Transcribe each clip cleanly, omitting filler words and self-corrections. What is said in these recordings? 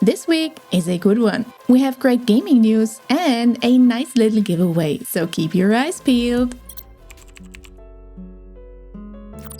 This week is a good one. We have great gaming news and a nice little giveaway, so keep your eyes peeled.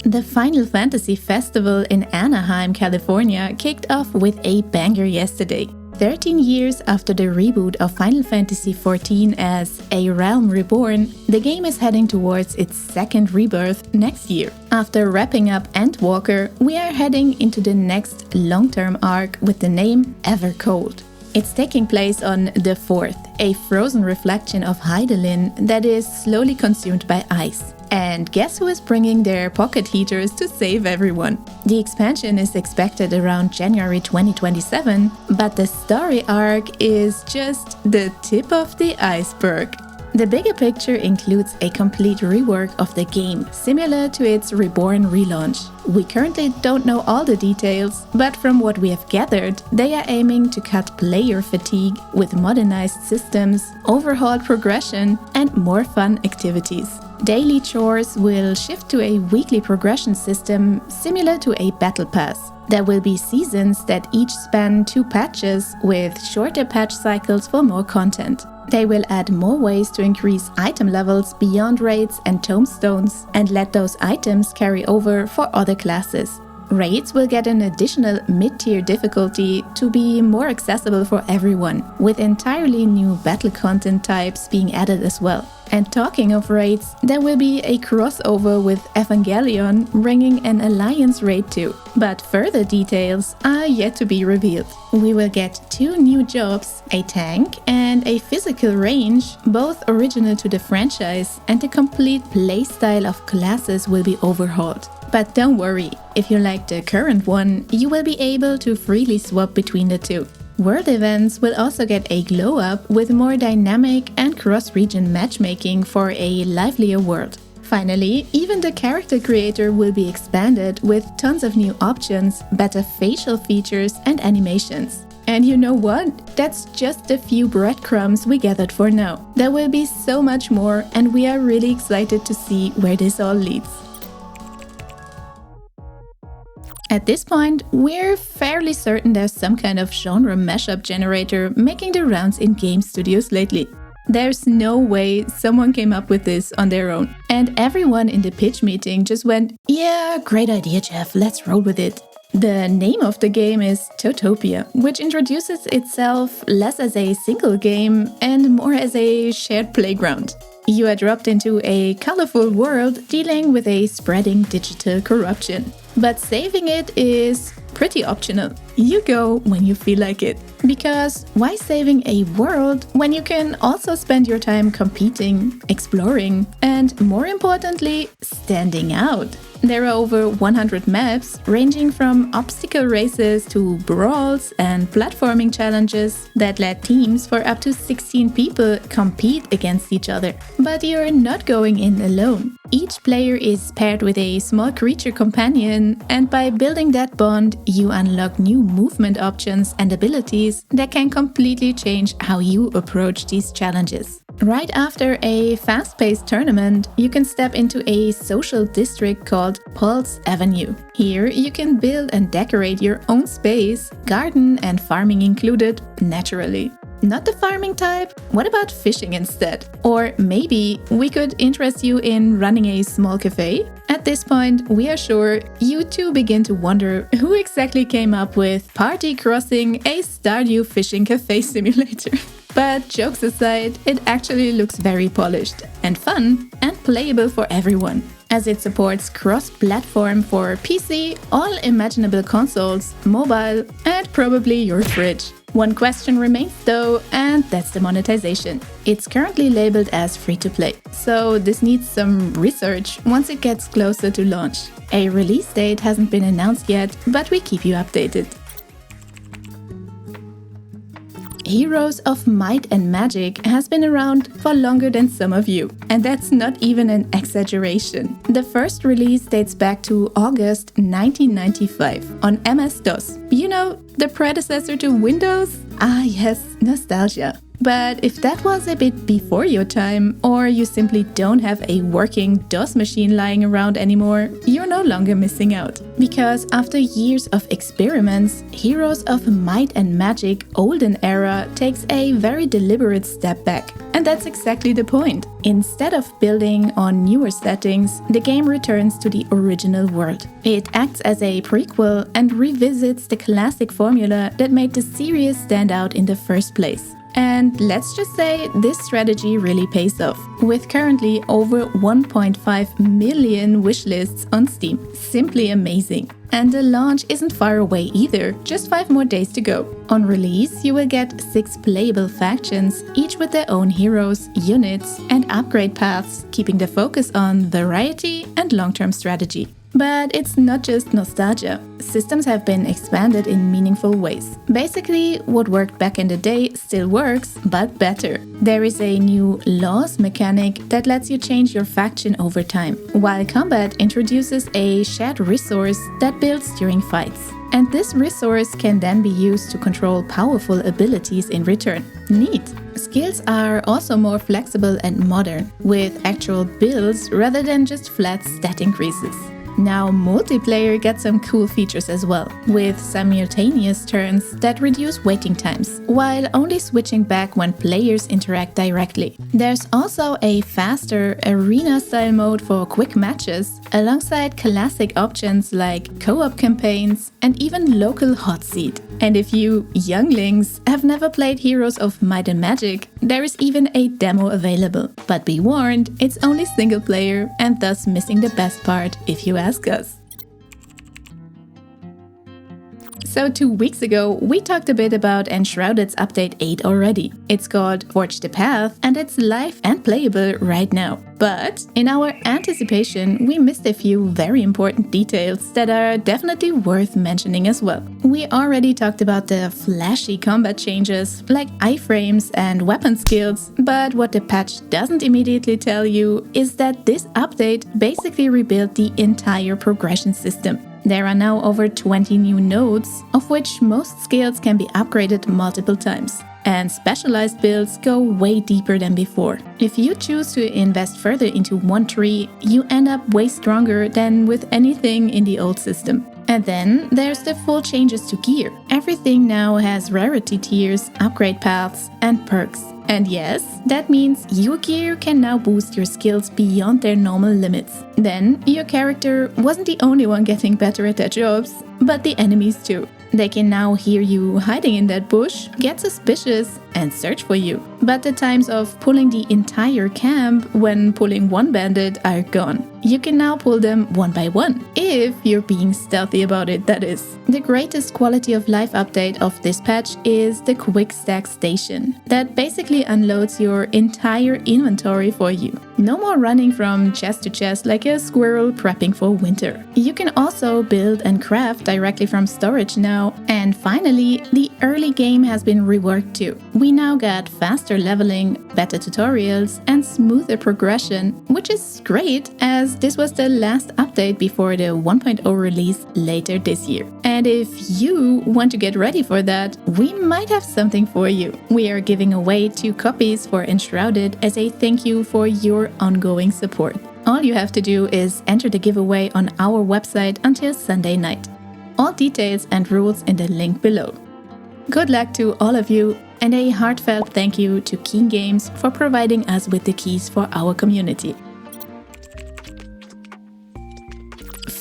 The Final Fantasy Festival in Anaheim, California kicked off with a banger yesterday. 13 years after the reboot of Final Fantasy XIV as A Realm Reborn, the game is heading towards its second rebirth next year. After wrapping up Endwalker, we are heading into the next long-term arc with the name Evercold. It's taking place on the 4th, a frozen reflection of Hydaelyn that is slowly consumed by ice. And guess who is bringing their pocket heaters to save everyone? The expansion is expected around January 2027, but the story arc is just the tip of the iceberg. The bigger picture includes a complete rework of the game, similar to its Reborn relaunch. We currently don't know all the details, but from what we have gathered, they are aiming to cut player fatigue with modernized systems, overhauled progression, and more fun activities. Daily chores will shift to a weekly progression system similar to a battle pass. There will be seasons that each span 2 patches with shorter patch cycles for more content. They will add more ways to increase item levels beyond raids and tombstones and let those items carry over for other classes. Raids will get an additional mid-tier difficulty to be more accessible for everyone, with entirely new battle content types being added as well. And talking of raids, there will be a crossover with Evangelion bringing an alliance raid too. But further details are yet to be revealed. We will get 2 new jobs, a tank and a physical range, both original to the franchise, and the complete playstyle of classes will be overhauled. But don't worry, if you like the current one, you will be able to freely swap between the two. World events will also get a glow-up with more dynamic and cross-region matchmaking for a livelier world. Finally, even the character creator will be expanded with tons of new options, better facial features and animations. And you know what? That's just a few breadcrumbs we gathered for now. There will be so much more, and we are really excited to see where this all leads. At this point, we're fairly certain there's some kind of genre mashup generator making the rounds in game studios lately. There's no way someone came up with this on their own. And everyone in the pitch meeting just went, "Yeah, great idea, Jeff, let's roll with it." The name of the game is Totopia, which introduces itself less as a single game and more as a shared playground. You are dropped into a colorful world dealing with a spreading digital corruption. But saving it is pretty optional. You go when you feel like it. Because why saving a world when you can also spend your time competing, exploring, and more importantly, standing out? There are over 100 maps, ranging from obstacle races to brawls and platforming challenges that let teams for up to 16 people compete against each other. But you're not going in alone. Each player is paired with a small creature companion, and by building that bond, you unlock new movement options and abilities that can completely change how you approach these challenges. Right after a fast-paced tournament, you can step into a social district called Pulse Avenue. Here, you can build and decorate your own space, garden and farming included, naturally. Not the farming type? What about fishing instead? Or maybe we could interest you in running a small cafe? At this point, we are sure you too begin to wonder who exactly came up with Party Crossing, a Stardew fishing cafe simulator. But jokes aside, it actually looks very polished and fun and playable for everyone, as it supports cross-platform for PC, all imaginable consoles, mobile, and probably your fridge. One question remains though, and that's the monetization. It's currently labeled as free-to-play, so this needs some research once it gets closer to launch. A release date hasn't been announced yet, but we keep you updated. Heroes of Might and Magic has been around for longer than some of you, and that's not even an exaggeration. The first release dates back to August 1995 on MS-DOS. You know, the predecessor to Windows? Ah yes, nostalgia. But if that was a bit before your time, or you simply don't have a working DOS machine lying around anymore, you're no longer missing out. Because after years of experiments, Heroes of Might and Magic Olden Era takes a very deliberate step back. And that's exactly the point. Instead of building on newer settings, the game returns to the original world. It acts as a prequel and revisits the classic formula that made the series stand out in the first place. And let's just say this strategy really pays off, with currently over 1.5 million wishlists on Steam. Simply amazing. And the launch isn't far away either, just 5 more days to go. On release, you will get 6 playable factions, each with their own heroes, units, and upgrade paths, keeping the focus on variety and long-term strategy. But it's not just nostalgia. Systems have been expanded in meaningful ways. Basically, what worked back in the day still works, but better. There is a new laws mechanic that lets you change your faction over time, while combat introduces a shared resource that builds during fights. And this resource can then be used to control powerful abilities in return. Neat! Skills are also more flexible and modern, with actual builds rather than just flat stat increases. Now multiplayer gets some cool features as well, with simultaneous turns that reduce waiting times, while only switching back when players interact directly. There's also a faster arena-style mode for quick matches, alongside classic options like co-op campaigns and even local hot seat. And if you younglings have never played Heroes of Might and Magic, there is even a demo available. But be warned, it's only single player and thus missing the best part if you ask us. So 2 weeks ago, we talked a bit about Enshrouded's update 8 already. It's called Forge the Path and it's live and playable right now. But in our anticipation, we missed a few very important details that are definitely worth mentioning as well. We already talked about the flashy combat changes like iframes and weapon skills, but what the patch doesn't immediately tell you is that this update basically rebuilt the entire progression system. There are now over 20 new nodes, of which most skills can be upgraded multiple times. And specialized builds go way deeper than before. If you choose to invest further into one tree, you end up way stronger than with anything in the old system. And then there's the full changes to gear. Everything now has rarity tiers, upgrade paths, and perks. And yes, that means your gear can now boost your skills beyond their normal limits. Then, your character wasn't the only one getting better at their jobs, but the enemies too. They can now hear you hiding in that bush, get suspicious, and search for you. But the times of pulling the entire camp when pulling one bandit are gone. You can now pull them one by one, if you're being stealthy about it, that is. The greatest quality of life update of this patch is the Quick Stack Station, that basically unloads your entire inventory for you. No more running from chest to chest like a squirrel prepping for winter. You can also build and craft directly from storage now. And finally, the early game has been reworked too. We now got faster leveling, better tutorials, and smoother progression, which is great as this was the last update before the 1.0 release later this year. And if you want to get ready for that, we might have something for you. We are giving away 2 copies for Enshrouded as a thank you for your ongoing support. All you have to do is enter the giveaway on our website until Sunday night. All details and rules in the link below. Good luck to all of you, and a heartfelt thank you to Keen Games for providing us with the keys for our community.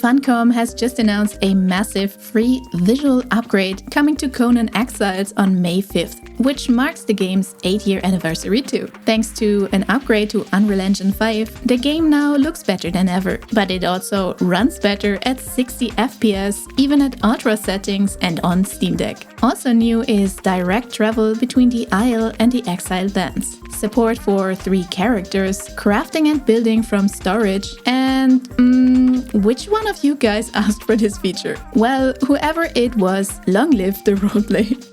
Funcom has just announced a massive free visual upgrade coming to Conan Exiles on May 5th, which marks the game's 8-year anniversary too. Thanks to an upgrade to Unreal Engine 5, the game now looks better than ever, but it also runs better at 60 FPS, even at ultra settings and on Steam Deck. Also new is direct travel between the Isle and the Exile lands, support for 3 characters, crafting and building from storage, and which one of you guys asked for this feature? Well, whoever it was, long live the roleplay.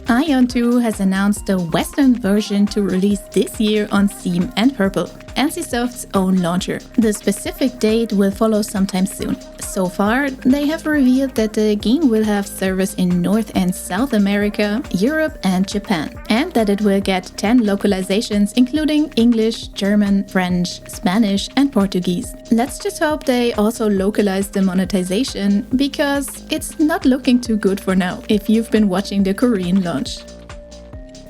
AION 2 has announced the Western version to release this year on Steam and Purple. NCSoft's own launcher. The specific date will follow sometime soon. So far, they have revealed that the game will have servers in North and South America, Europe and Japan, and that it will get 10 localizations including English, German, French, Spanish and Portuguese. Let's just hope they also localize the monetization, because it's not looking too good for now if you've been watching the Korean launch.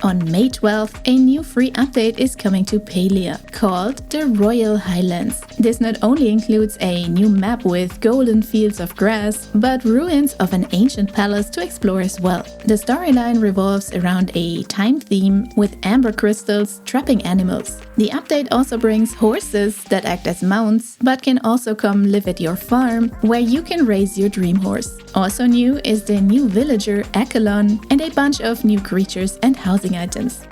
On May 12th, a new free update is coming to Palia, called the Royal Highlands. This not only includes a new map with golden fields of grass, but ruins of an ancient palace to explore as well. The storyline revolves around a time theme with amber crystals trapping animals. The update also brings horses that act as mounts, but can also come live at your farm, where you can raise your dream horse. Also new is the new villager AION and a bunch of new creatures and housing items.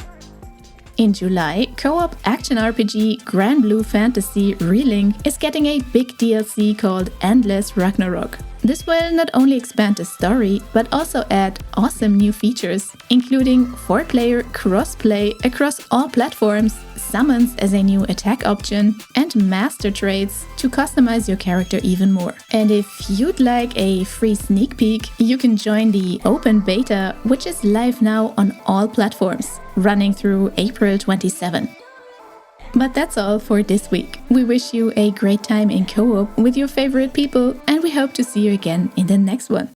In July, co-op action RPG Granblue Fantasy Relink is getting a big DLC called Endless Ragnarok. This will not only expand the story, but also add awesome new features, including 4-player crossplay across all platforms, summons as a new attack option, and master traits to customize your character even more. And if you'd like a free sneak peek, you can join the open beta, which is live now on all platforms, running through April 27. But that's all for this week. We wish you a great time in co-op with your favorite people, and we hope to see you again in the next one.